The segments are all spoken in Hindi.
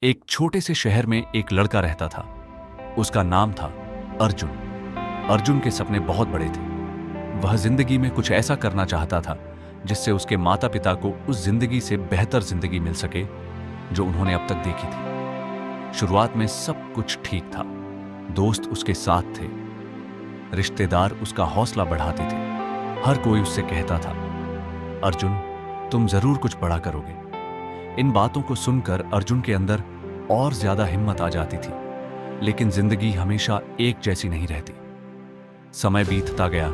एक छोटे से शहर में एक लड़का रहता था। उसका नाम था अर्जुन। अर्जुन के सपने बहुत बड़े थे। वह जिंदगी में कुछ ऐसा करना चाहता था जिससे उसके माता पिता को उस जिंदगी से बेहतर जिंदगी मिल सके जो उन्होंने अब तक देखी थी। शुरुआत में सब कुछ ठीक था। दोस्त उसके साथ थे, रिश्तेदार उसका हौसला बढ़ाते थे। हर कोई उससे कहता था, अर्जुन तुम जरूर कुछ बड़ा करोगे। इन बातों को सुनकर अर्जुन के अंदर और ज्यादा हिम्मत आ जाती थी। लेकिन जिंदगी हमेशा एक जैसी नहीं रहती। समय बीतता गया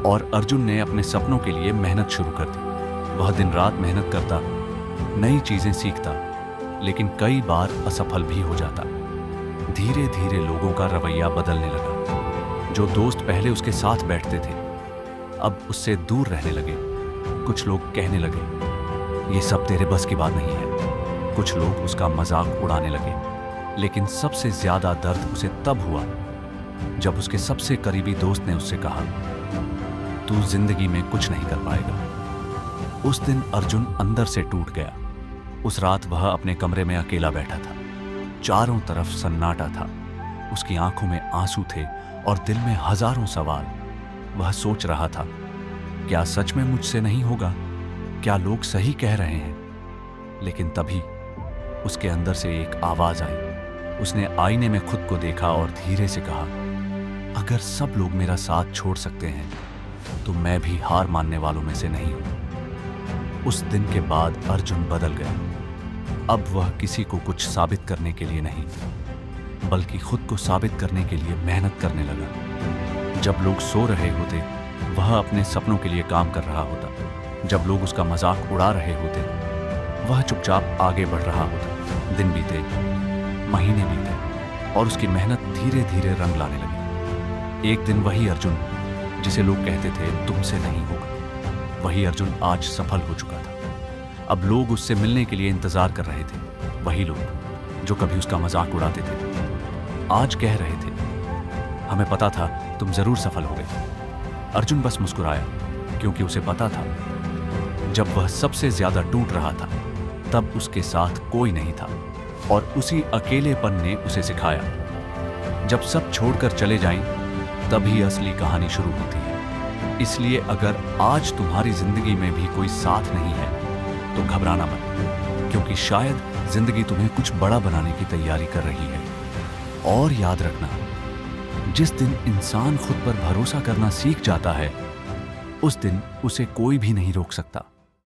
और अर्जुन ने अपने सपनों के लिए मेहनत शुरू कर दी। वह दिन रात मेहनत करता, नई चीजें सीखता, लेकिन कई बार असफल भी हो जाता। धीरे धीरे लोगों का रवैया बदलने लगा। जो दोस्त पहले उसके साथ बैठते थे अब उससे दूर रहने लगे। कुछ लोग कहने लगे, ये सब तेरे बस की बात नहीं है। कुछ लोग उसका मजाक उड़ाने लगे। लेकिन सबसे ज्यादा दर्द उसे तब हुआ जब उसके सबसे करीबी दोस्त ने उससे कहा, तू जिंदगी में कुछ नहीं कर पाएगा। उस दिन अर्जुन अंदर से टूट गया। उस रात वह अपने कमरे में अकेला बैठा था। चारों तरफ सन्नाटा था। उसकी आंखों में आंसू थे और दिल में हजारों सवाल। वह सोच रहा था, क्या सच में मुझसे नहीं होगा? क्या लोग सही कह रहे हैं? लेकिन तभी उसके अंदर से एक आवाज आई। उसने आईने में खुद को देखा और धीरे से कहा, अगर सब लोग मेरा साथ छोड़ सकते हैं तो मैं भी हार मानने वालों में से नहीं हूं। उस दिन के बाद अर्जुन बदल गया। अब वह किसी को कुछ साबित करने के लिए नहीं, बल्कि खुद को साबित करने के लिए मेहनत करने लगा। जब लोग सो रहे होते वह अपने सपनों के लिए काम कर रहा होता। जब लोग उसका मजाक उड़ा रहे होते वह चुपचाप आगे बढ़ रहा होता। दिन बीते, महीने बीते और उसकी मेहनत धीरे धीरे रंग लाने लगी। एक दिन वही अर्जुन जिसे लोग कहते थे तुमसे नहीं होगा, वही अर्जुन आज सफल हो चुका था। अब लोग उससे मिलने के लिए इंतजार कर रहे थे। वही लोग जो कभी उसका मजाक उड़ाते थे आज कह रहे थे, हमें पता था तुम जरूर सफल होगे। अर्जुन बस मुस्कुराया, क्योंकि उसे पता था जब वह सबसे ज्यादा टूट रहा था तब उसके साथ कोई नहीं था। और उसी अकेलेपन ने उसे सिखाया, जब सब छोड़कर चले जाएं तभी असली कहानी शुरू होती है। इसलिए अगर आज तुम्हारी जिंदगी में भी कोई साथ नहीं है तो घबराना मत, क्योंकि शायद जिंदगी तुम्हें कुछ बड़ा बनाने की तैयारी कर रही है। और याद रखना, जिस दिन इंसान खुद पर भरोसा करना सीख जाता है उस दिन उसे कोई भी नहीं रोक सकता।